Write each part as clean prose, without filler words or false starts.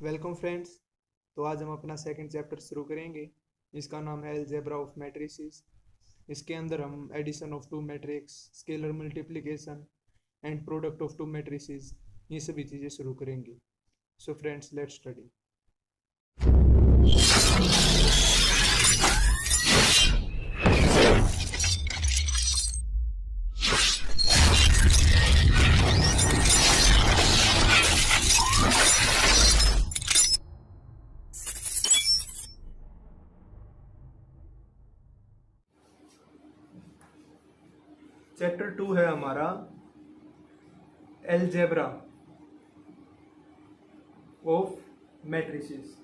Welcome friends. तो आज हम अपना सेकंड चैप्टर शुरू करेंगे। इसका नाम है अलजेब्रा ऑफ मैट्रिसेस। इसके अंदर हम addition of two matrix, scalar multiplication and product of two matrices, ये सभी चीज़ें शुरू करेंगे। So friends, let's study. Chapter 2 है हमारा अलजेब्रा ऑफ मैट्रिसेस।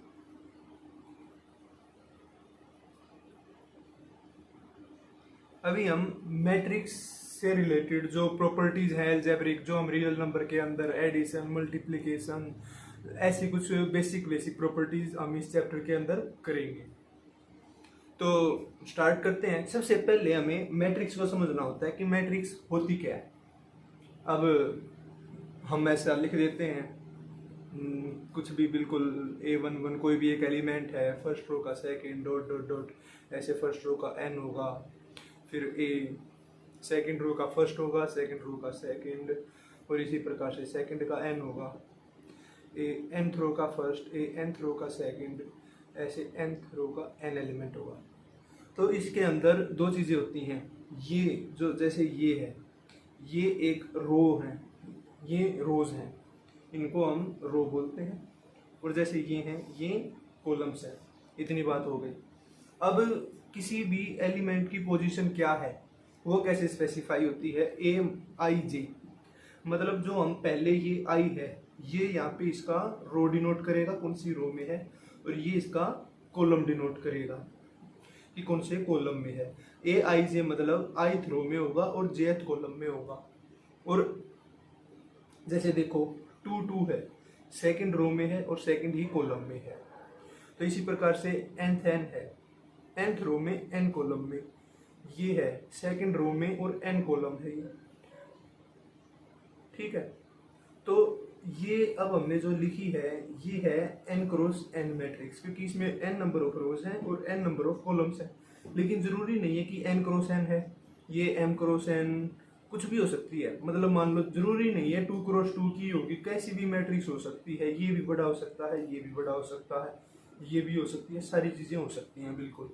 अभी हम मैट्रिक्स से रिलेटेड जो प्रॉपर्टीज हैं अलजेब्रिक, जो हम रियल नंबर के अंदर एडिशन, मल्टीप्लिकेशन, ऐसी कुछ बेसिक प्रॉपर्टीज हम इस चैप्टर के अंदर करेंगे। तो स्टार्ट करते हैं। सबसे पहले हमें मैट्रिक्स को समझना होता है कि मैट्रिक्स होती क्या है। अब हम ऐसा लिख देते हैं, कुछ भी बिल्कुल A11 कोई भी एक एलिमेंट है, फर्स्ट रो का सेकंड डॉट डॉट डॉट, ऐसे फर्स्ट रो का n होगा, फिर ए सेकंड रो का फर्स्ट होगा, सेकंड रो का सेकंड, और इसी प्रकार से सेकंड का n होगा, ए nth रो का फर्स्ट, ए nth रो का सेकंड, ऐसे nth रो का n एलिमेंट होगा। तो इसके अंदर दो चीज़ें होती हैं। ये जो जैसे ये है, ये एक रो है, ये रोज हैं, इनको हम रो बोलते हैं। और जैसे ये हैं, ये कॉलम्स हैं। इतनी बात हो गई। अब किसी भी एलिमेंट की पोजीशन क्या है वो कैसे स्पेसिफाई होती है। AIJ मतलब जो हम पहले ये I है, ये यहाँ पे इसका रो डिनोट करेगा कौन सी रो में है, और ये इसका कॉलम डिनोट करेगा कि कौन से कॉलम में है। AIJ मतलब ith रो में होगा और jth कॉलम में होगा। और जैसे देखो 2 है, सेकंड रो में है और सेकंड ही कॉलम में है। तो इसी प्रकार से nth n है, nth रो में n कॉलम में, ये है सेकंड रो में और n कॉलम है ये। ठीक है। तो ये अब हमने जो लिखी है ये है n क्रॉस n मैट्रिक्स, क्योंकि इसमें n नंबर ऑफ रोज हैं और n नंबर ऑफ कॉलम्स हैं। लेकिन जरूरी नहीं है कि n क्रॉस n है, ये m क्रॉस n कुछ भी हो सकती है। मतलब मान लो जरूरी नहीं है 2 क्रॉस 2 की होगी, कैसी भी मैट्रिक्स हो सकती है। ये भी बड़ा हो सकता है, ये भी बड़ा हो सकता है, ये भी हो सकती है, सारी चीजें हो सकती हैं बिल्कुल।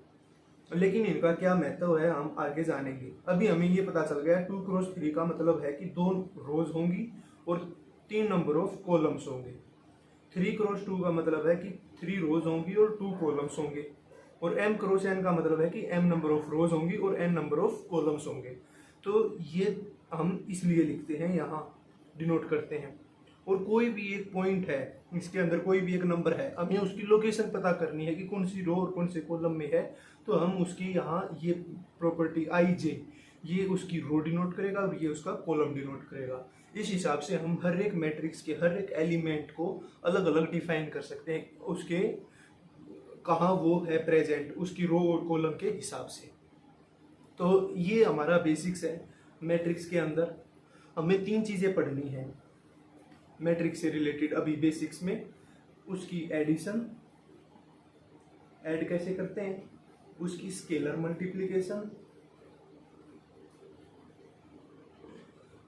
लेकिन इनका क्या महत्व है हम आगे जानेंगे। अभी हमें ये पता चल गया 2 क्रॉस 3 का मतलब है कि 2 रोज होंगी और 3 नंबर ऑफ कॉलम्स होंगे। 3 क्रॉस 2 का मतलब है कि 3 रोज होंगी और 2 कॉलम्स होंगे। और m क्रॉस n का मतलब है कि m नंबर ऑफ रोज होंगी और n नंबर ऑफ कॉलम्स होंगे। तो ये हम इसलिए लिखते हैं, यहाँ डिनोट करते हैं। और कोई भी एक पॉइंट है, इसके अंदर कोई भी एक नंबर है, हमें उसकी लोकेशन पता करनी है कि कौन सी रो और कौन से कॉलम में है। तो हम उसकी यहाँ ये प्रॉपर्टी IJ, ये उसकी रो डिनोट करेगा और ये उसका कॉलम डिनोट करेगा। इस हिसाब से हम हर एक मैट्रिक्स के हर एक एलिमेंट को अलग अलग डिफाइन कर सकते हैं, उसके कहाँ वो है प्रेजेंट, उसकी रो और कॉलम के हिसाब से। तो ये हमारा बेसिक्स है। मैट्रिक्स के अंदर हमें 3 चीज़ें पढ़नी है मैट्रिक्स से रिलेटेड अभी बेसिक्स में। उसकी एडिशन, ऐड कैसे करते हैं, उसकी स्केलर मल्टीप्लिकेशन,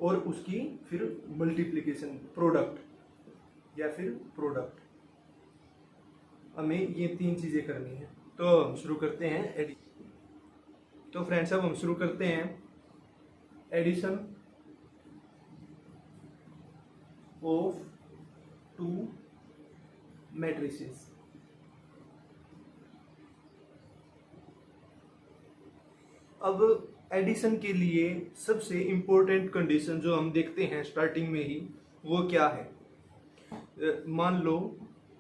और उसकी फिर मल्टीप्लिकेशन प्रोडक्ट या फिर प्रोडक्ट। हमें ये 3 चीज़ें करनी है। तो हम शुरू करते हैं एडिशन। तो फ्रेंड्स, अब हम शुरू करते हैं एडिशन ऑफ 2 मैट्रिसेस। अब एडिशन के लिए सबसे इम्पोर्टेंट कंडीशन जो हम देखते हैं स्टार्टिंग में ही, वो क्या है। मान लो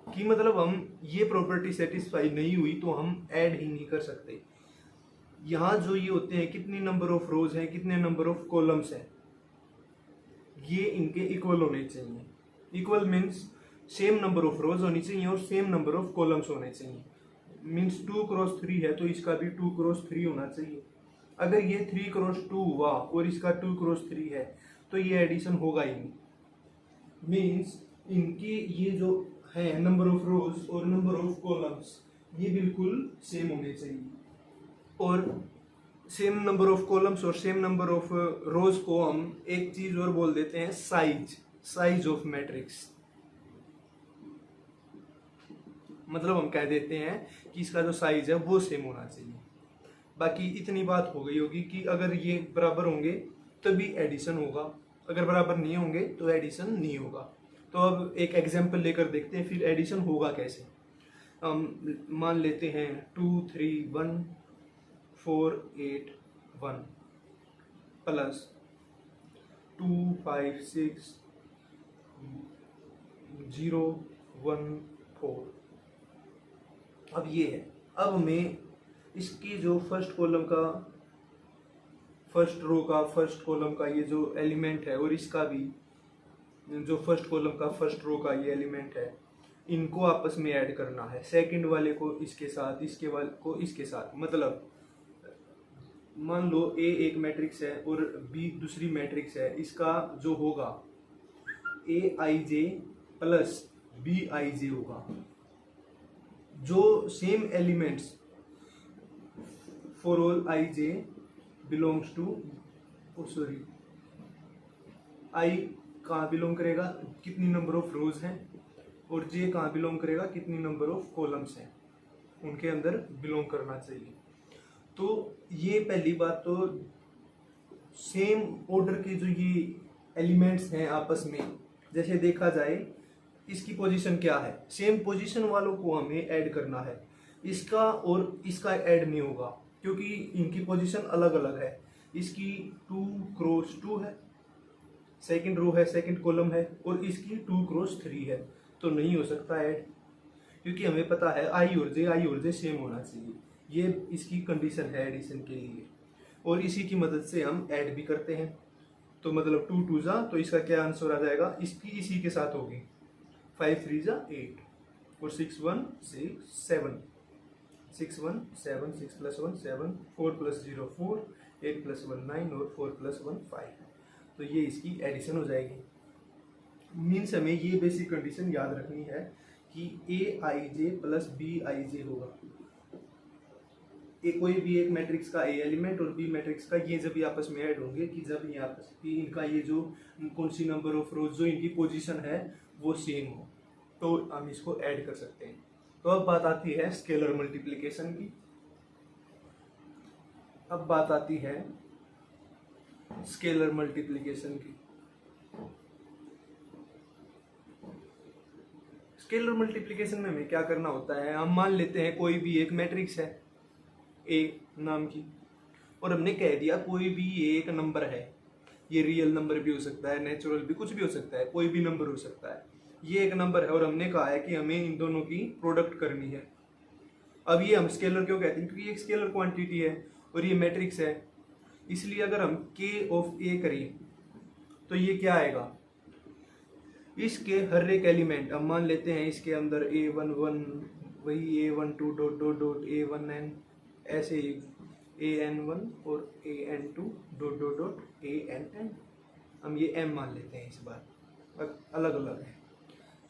कि मतलब हम ये प्रॉपर्टी सेटिस्फाई नहीं हुई तो हम ऐड ही नहीं कर सकते। यहाँ जो ये होते हैं, कितनी नंबर ऑफ रोज हैं, कितने नंबर ऑफ कॉलम्स हैं, ये इनके इक्वल होने चाहिए। Equal means same number of रोज होनी चाहिए और सेम नंबर ऑफ कॉलम्स होने चाहिए। मीन्स 2 क्रॉस 3 है तो इसका भी 2 क्रॉस 3 होना चाहिए। अगर ये 3 क्रॉस 2 हुआ और इसका 2 क्रॉस 3 है तो ये एडिशन होगा ही नहीं। मीन्स इनकी ये जो है नंबर ऑफ रोज और नंबर ऑफ कॉलम्स, ये बिल्कुल सेम होने चाहिए। और सेम नंबर ऑफ कॉलम्स और सेम नंबर ऑफ रोज को हम एक चीज और बोल देते हैं, साइज ऑफ मैट्रिक्स। मतलब हम कह देते हैं कि इसका जो साइज है वो सेम होना चाहिए। बाकी इतनी बात हो गई होगी कि अगर ये बराबर होंगे तभी एडिशन होगा, अगर बराबर नहीं होंगे तो एडिशन नहीं होगा। तो अब एक एग्जांपल लेकर देखते हैं फिर एडिशन होगा कैसे। हम मान लेते हैं 2 3 1 4 8 1 प्लस 2 5 6 0 1 4। अब ये है, अब हमें इसकी जो फर्स्ट रो का फर्स्ट कॉलम का ये जो एलिमेंट है और इसका भी जो फर्स्ट कॉलम का फर्स्ट रो का ये एलिमेंट है, इनको आपस में ऐड करना है। सेकंड वाले को इसके साथ, इसके वाले को इसके साथ। मतलब मान लो ए एक मैट्रिक्स है और बी दूसरी मैट्रिक्स है, इसका जो होगा ए आई जे प्लस बी आई जे होगा। जो same elements for all I J belongs to, sorry I कहाँ बिलोंग करेगा, कितनी नंबर ऑफ रोज हैं, और जे कहाँ बिलोंग करेगा, कितनी नंबर ऑफ कॉलम्स हैं, उनके अंदर बिलोंग करना चाहिए। तो ये पहली बात, तो सेम ऑर्डर के जो ये एलिमेंट्स हैं आपस में, जैसे देखा जाए इसकी पोजीशन क्या है, सेम पोजीशन वालों को हमें ऐड करना है। इसका और इसका ऐड नहीं होगा क्योंकि इनकी पोजीशन अलग अलग है। इसकी 2 क्रॉस 2 है, सेकंड रो है, सेकंड कॉलम है, और इसकी 2 क्रॉस 3 है, तो नहीं हो सकता ऐड, क्योंकि हमें पता है आई और जे सेम होना चाहिए। ये इसकी कंडीशन है एडिशन के लिए, और इसी की मदद से हम ऐड भी करते हैं। तो मतलब 2 2 जा, तो इसका क्या आंसर आ जाएगा, इसकी इसी के साथ होगी 5 3 जा 8 और 6 1 6 7 6 1 7 6 + 1 7 4 + 0 4 8 + 1 9 और 4 + 1 5। तो ये इसकी एडिशन हो जाएगी। मीन्स हमें ये बेसिक कंडीशन याद रखनी है कि ए आई जे प्लस बी आई जे होगा। कोई भी एक मैट्रिक्स का ए एलिमेंट और बी मैट्रिक्स का ये जब आपस में ऐड होंगे कि जब ये आपस की इनका ये जो कौन सी नंबर ऑफ रोज जो इनकी पोजीशन है वो सेम हो, तो हम इसको ऐड कर सकते हैं। तो अब बात आती है स्केलर मल्टीप्लिकेशन की। अब बात आती है स्केलर मल्टीप्लिकेशन की। स्केलर मल्टीप्लिकेशन में हमें क्या करना होता है, हम मान लेते हैं कोई भी एक मैट्रिक्स है ए नाम की, और हमने कह दिया कोई भी एक नंबर है, ये रियल नंबर भी हो सकता है, नेचुरल भी, कुछ भी हो सकता है, कोई भी नंबर हो सकता है। ये एक नंबर है और हमने कहा है कि हमें इन दोनों की प्रोडक्ट करनी है। अब ये हम स्केलर क्यों कहते हैं, क्योंकि एक स्केलर क्वांटिटी है और ये मैट्रिक्स है, इसलिए अगर हम k ऑफ a करें तो ये क्या आएगा, इसके हर एक एलिमेंट हम मान लेते हैं इसके अंदर a11 वही a12 dot dot dot a1n ऐसे ही an1 और an2 dot dot dot ann, हम ये m मान लेते हैं, इस बार अलग अलग है,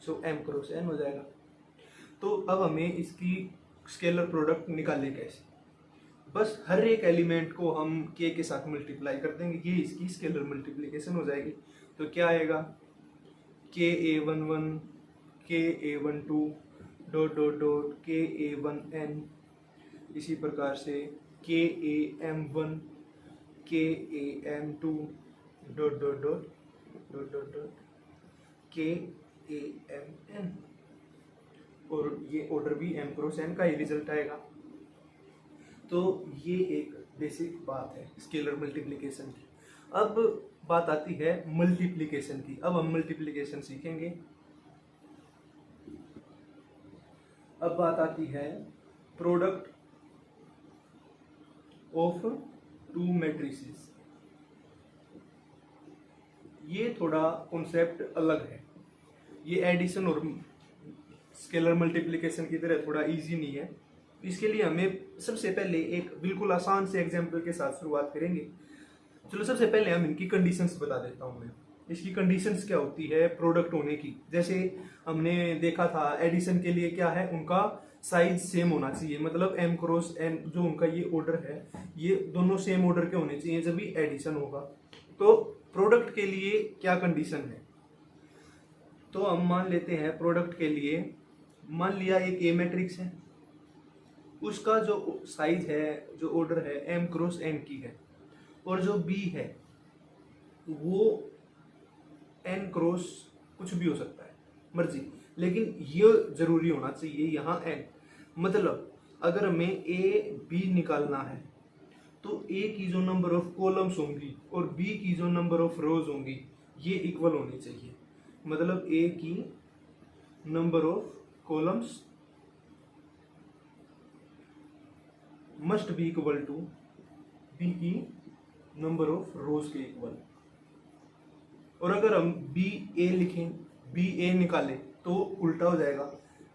सो m क्रॉस n हो जाएगा। तो अब हमें इसकी स्केलर प्रोडक्ट निकालें कैसे, बस हर एक एलिमेंट को हम k के साथ मल्टीप्लाई कर देंगे, ये इसकी स्केलर मल्टीप्लिकेशन हो जाएगी। तो क्या आएगा, k a11 k a12 dot dot dot k a1n, इसी प्रकार से k am1 k am2 dot dot dot dot dot dot k amn, और ये ऑर्डर भी m क्रॉस n का ही रिजल्ट आएगा। तो ये एक बेसिक बात है स्केलर मल्टीप्लिकेशन की। अब बात आती है मल्टीप्लिकेशन की। अब हम मल्टीप्लिकेशन सीखेंगे। अब बात आती है प्रोडक्ट ऑफ टू मैट्रिसेस। ये थोड़ा कॉन्सेप्ट अलग है, ये एडिशन और स्केलर मल्टीप्लिकेशन की तरह थोड़ा इजी नहीं है। इसके लिए हमें सबसे पहले एक बिल्कुल आसान से एग्जाम्पल के साथ शुरुआत करेंगे। चलो सबसे पहले हम इनकी कंडीशंस बता देता हूँ मैं। इसकी कंडीशंस क्या होती है प्रोडक्ट होने की। जैसे हमने देखा था एडिशन के लिए क्या है, उनका साइज सेम होना चाहिए, मतलब m क्रॉस n जो उनका ये ऑर्डर है ये दोनों सेम ऑर्डर के होने चाहिए जब भी एडिशन होगा। तो प्रोडक्ट के लिए क्या कंडीशन है, तो हम मान लेते हैं प्रोडक्ट के लिए, मान लिया एक ए मैट्रिक्स है, उसका जो साइज है जो ऑर्डर है m क्रॉस n की है, और जो b है वो n क्रॉस कुछ भी हो सकता है मर्जी, लेकिन ये जरूरी होना चाहिए यहाँ n। मतलब अगर हमें ए बी निकालना है तो ए की जो नंबर ऑफ कॉलम्स होंगी और बी की जो नंबर ऑफ रोज होंगी ये इक्वल होनी चाहिए। मतलब ए की number of columns must be equal to B की नंबर ऑफ रोज के इक्वल। और अगर हम बी ए लिखें, बी ए निकालें तो उल्टा हो जाएगा,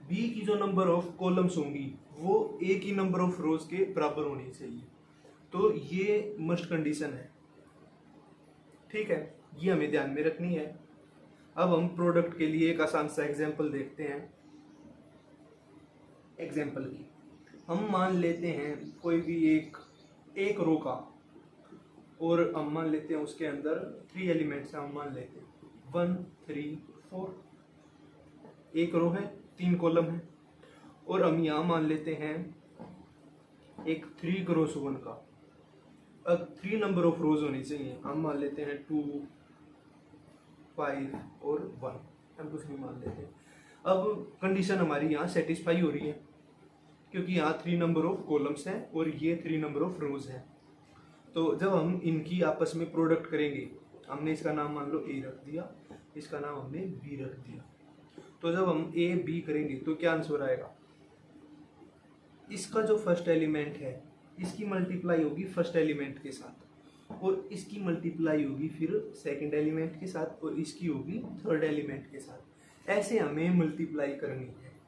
बी की जो नंबर ऑफ कॉलम्स होंगी वो ए की नंबर ऑफ रोज के बराबर होनी चाहिए। तो ये मस्ट कंडीशन है, ठीक है, ये हमें ध्यान में रखनी है। अब हम प्रोडक्ट के लिए एक आसान सा एग्जांपल देखते हैं। एग्जांपल की हम मान लेते हैं कोई भी एक रो का, और हम मान लेते हैं उसके अंदर 3 एलिमेंट्स हैं, हम मान लेते हैं 1 3 4, एक रो है 3 कॉलम है। और हम यहाँ मान लेते हैं एक 3 क्रॉस 1 का, अब 3 नंबर ऑफ रोज होनी चाहिए, हम मान लेते हैं 2 5 और 1, हम कुछ नहीं मान लेते। अब कंडीशन हमारी यहाँ सेटिस्फाई हो रही है क्योंकि यहाँ 3 नंबर ऑफ कॉलम्स हैं और ये 3 नंबर ऑफ रोज हैं। तो जब हम इनकी आपस में प्रोडक्ट करेंगे, हमने इसका नाम मान लो ए रख दिया, इसका नाम हमने बी रख दिया, तो जब हम ए बी करेंगे तो क्या आंसर आएगा, इसका जो फर्स्ट एलिमेंट है इसकी मल्टीप्लाई होगी फर्स्ट एलिमेंट के साथ, और इसकी मल्टीप्लाई होगी फिर सेकंड एलिमेंट के साथ, और इसकी होगी थर्ड एलिमेंट के साथ। ऐसे हमें मल्टीप्लाई करनी है।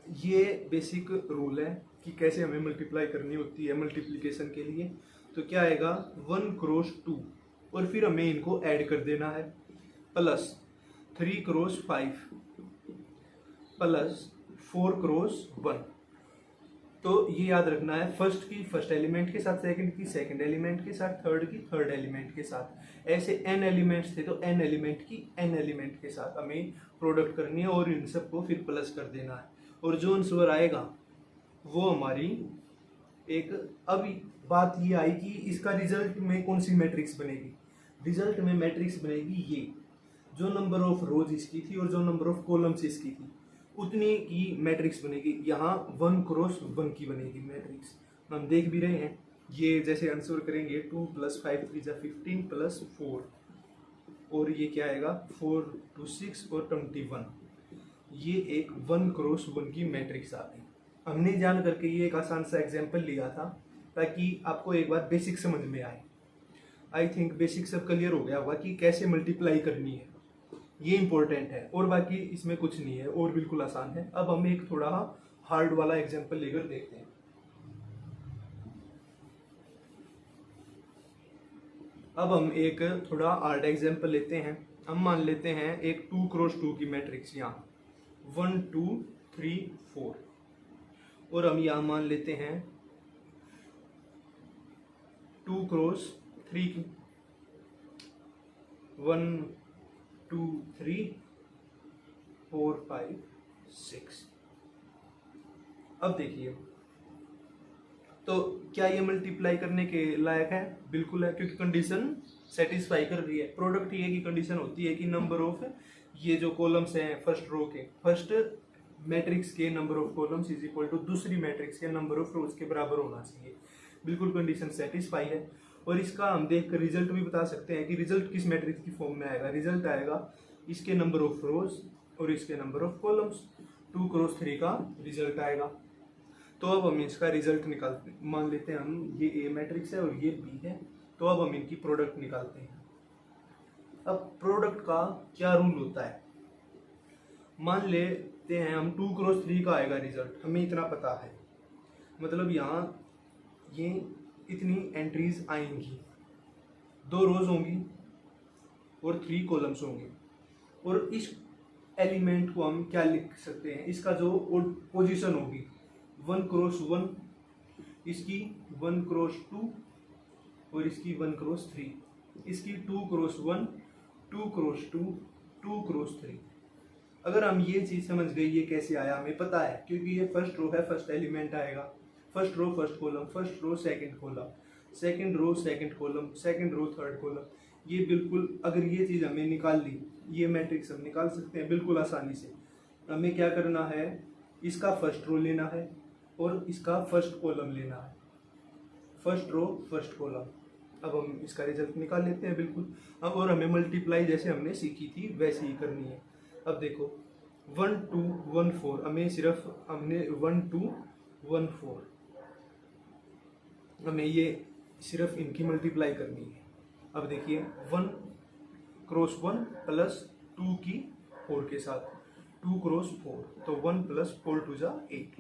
ये बेसिक रूल है कि कैसे हमें मल्टीप्लाई करनी होती है मल्टीप्लिकेशन के लिए। तो क्या आएगा 1 क्रॉस 2, और फिर हमें इनको ऐड कर देना है, प्लस 3 क्रॉस 5 प्लस 4 क्रॉस 1। तो ये याद रखना है, फर्स्ट की फर्स्ट एलिमेंट के साथ, सेकंड की सेकंड एलिमेंट के साथ, थर्ड की थर्ड एलिमेंट के साथ। ऐसे n एलिमेंट्स थे तो n एलिमेंट की n एलिमेंट के साथ हमें प्रोडक्ट करनी है और इन सबको फिर प्लस कर देना है, और जो आंसर आएगा वो हमारी एक। अभी बात ये आई कि इसका रिजल्ट में कौन सी मैट्रिक्स बनेगी। रिजल्ट में मैट्रिक्स बनेगी ये, जो नंबर ऑफ रोज इसकी थी और जो नंबर ऑफ कॉलम्स इसकी थी उतनी की मैट्रिक्स बनेगी। यहाँ 1 क्रॉस 1 की बनेगी मैट्रिक्स, हम देख भी रहे हैं। ये जैसे आंसर करेंगे 2 + 5 = 15 + 4, और ये क्या आएगा 4 2 6 और 21। ये एक 1 क्रॉस 1 की मैट्रिक्स आ गई। हमने जान करके ये एक आसान सा एग्जाम्पल लिया था ताकि आपको एक बार बेसिक समझ में आए। आई थिंक बेसिक सब क्लियर हो गया होगा कि कैसे मल्टीप्लाई करनी है, ये इंपॉर्टेंट है, और बाकी इसमें कुछ नहीं है और बिल्कुल आसान है। अब हम एक थोड़ा हार्ड वाला एग्जाम्पल लेकर देखते हैं। अब हम एक थोड़ा हार्ड एग्जाम्पल लेते हैं। हम मान लेते हैं एक 2 क्रॉस 2 की मैट्रिक्स, यहाँ 1 2 3 4, और हम यहाँ मान लेते हैं 2 क्रॉस 3 की, 1 2 3 4 5 6। अब देखिए, तो क्या ये मल्टीप्लाई करने के लायक है? बिल्कुल है, क्योंकि कंडीशन सेटिस्फाई कर रही है। प्रोडक्ट ये की कंडीशन होती है कि नंबर ऑफ ये जो कॉलम्स हैं फर्स्ट रो के, फर्स्ट मैट्रिक्स के number of columns is equal to दूसरी मैट्रिक्स के नंबर ऑफ रोज के बराबर होना चाहिए। बिल्कुल कंडीशन सेटिस्फाई है, और इसका हम देख कर रिजल्ट भी बता सकते हैं कि रिजल्ट किस मैट्रिक्स की फॉर्म में आएगा। रिजल्ट आएगा इसके नंबर ऑफ रोज और इसके नंबर ऑफ कॉलम्स, 2 क्रॉस 3 का रिजल्ट आएगा। तो अब हम इसका रिजल्ट निकालते हैं। मान लेते हैं हम ये ए मैट्रिक्स है और ये बी है, तो अब हम इनकी प्रोडक्ट निकालते हैं। अब प्रोडक्ट का क्या रूल होता है, मान लेते हैं हम 2 क्रॉस 3 का आएगा रिजल्ट, हमें इतना पता है, मतलब यहाँ ये इतनी एंट्रीज आएंगी, 2 रोज होंगी और 3 कॉलम्स होंगे। और इस एलिमेंट को हम क्या लिख सकते हैं, इसका जो पोजीशन होगी 1 क्रॉस 1, इसकी 1 क्रॉस 2 और इसकी 1 क्रॉस 3, इसकी 2 क्रॉस 1, 2 क्रॉस 2, 2 क्रॉस 3। अगर हम ये चीज़ समझ गए ये कैसे आया हमें पता है, क्योंकि ये फर्स्ट रो है, फर्स्ट एलिमेंट आएगा, first row first column, first row second column, second row second column, second row third column. ये बिल्कुल, अगर ये चीज़ हमें निकाल ली, ये मैट्रिक्स हम निकाल सकते हैं बिल्कुल आसानी से। हमें क्या करना है, इसका फर्स्ट रो लेना है और इसका फर्स्ट कॉलम लेना है, फर्स्ट रो फर्स्ट कॉलम। अब हम इसका रिजल्ट निकाल लेते हैं बिल्कुल। अब और हमें मल्टीप्लाई जैसे हमने सीखी थी वैसे ही करनी है। अब देखो 1 2 1 4, हमने 1 2 1 4, हमें ये सिर्फ इनकी मल्टीप्लाई करनी है। अब देखिए 1 क्रॉस 1 प्लस 2 की 4 के साथ, 2 क्रॉस 4, तो 1 प्लस 4 2 जा 8,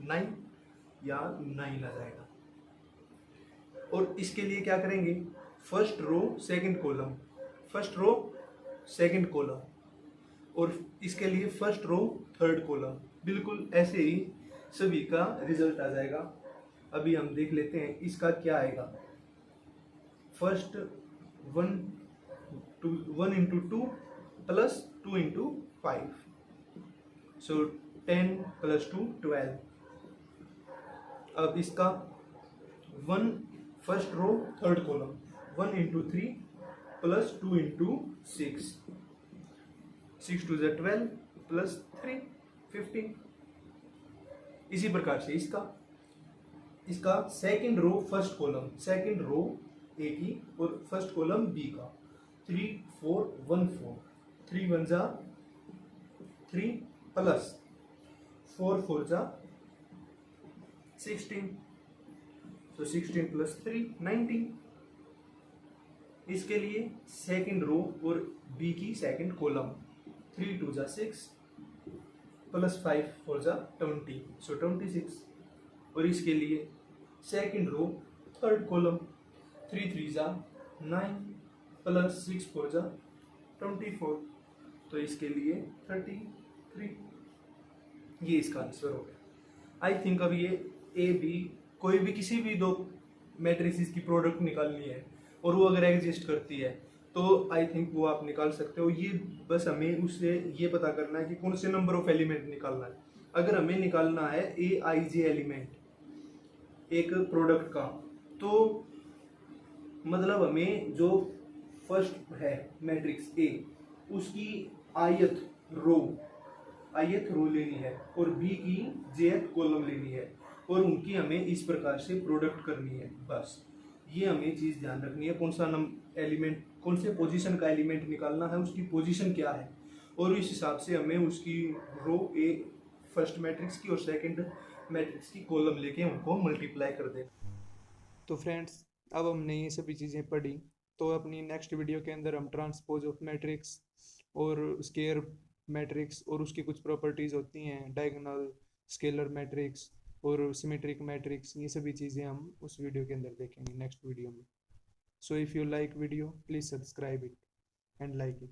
9 या 9 आ जाएगा। और इसके लिए क्या करेंगे, first row second column, first row second column, और इसके लिए फर्स्ट रो थर्ड कॉलम। बिल्कुल ऐसे ही सभी का रिजल्ट आ जाएगा। अभी हम देख लेते हैं इसका क्या आएगा। First 1 into 2 plus 2 into 5, so 10 plus 2 12। अब इसका 1 first row third column, 1 into 3 plus 2 into 6, 6 2 12 plus 3 15। इसी प्रकार से इसका second row first column, second row A की और फर्स्ट कॉलम बी का, 3 4 1 4, 3 1 जा 3 प्लस 4 4 जा 16, तो 16 प्लस 3 19। इसके लिए सेकंड रो और बी की सेकंड कॉलम, 3 2 जा 6 प्लस 5 4 जा 20, सो 26। और इसके लिए सेकंड रो थर्ड कॉलम, 3 3 जा 9 प्लस 6 4 जा 24, तो इसके लिए 33। ये इसका आंसर हो गया। आई थिंक अब ये ए बी कोई भी किसी भी दो मैट्रिसेस की प्रोडक्ट निकालनी है और वो अगर एग्जिस्ट करती है तो आई थिंक वो आप निकाल सकते हो। ये बस हमें उससे ये पता करना है कि कौन से नंबर ऑफ एलिमेंट निकालना है। अगर हमें निकालना है ए आई जे एलिमेंट एक प्रोडक्ट का, तो मतलब हमें जो फर्स्ट है मैट्रिक्स ए उसकी आयत रो लेनी है और बी की जेथ कॉलम लेनी है और उनकी हमें इस प्रकार से प्रोडक्ट करनी है। बस ये हमें चीज़ ध्यान रखनी है, कौन सा एलिमेंट, कौन से पोजीशन का एलिमेंट निकालना है, उसकी पोजीशन क्या है, और इस हिसाब से हमें उसकी रो ए फर्स्ट मैट्रिक्स की और सेकंड मैट्रिक्स की कॉलम लेके उनको मल्टीप्लाई कर दें। तो फ्रेंड्स, अब हमने ये सभी चीज़ें पढ़ी, तो अपनी नेक्स्ट वीडियो के अंदर हम ट्रांसपोज ऑफ मैट्रिक्स और स्केयर मैट्रिक्स और उसकी कुछ प्रॉपर्टीज़ होती हैं, डायगोनल, स्केलर मैट्रिक्स और सिमेट्रिक मैट्रिक्स, ये सभी चीज़ें हम उस वीडियो के अंदर देखेंगे नेक्स्ट वीडियो में। So if you like video please subscribe it and like it.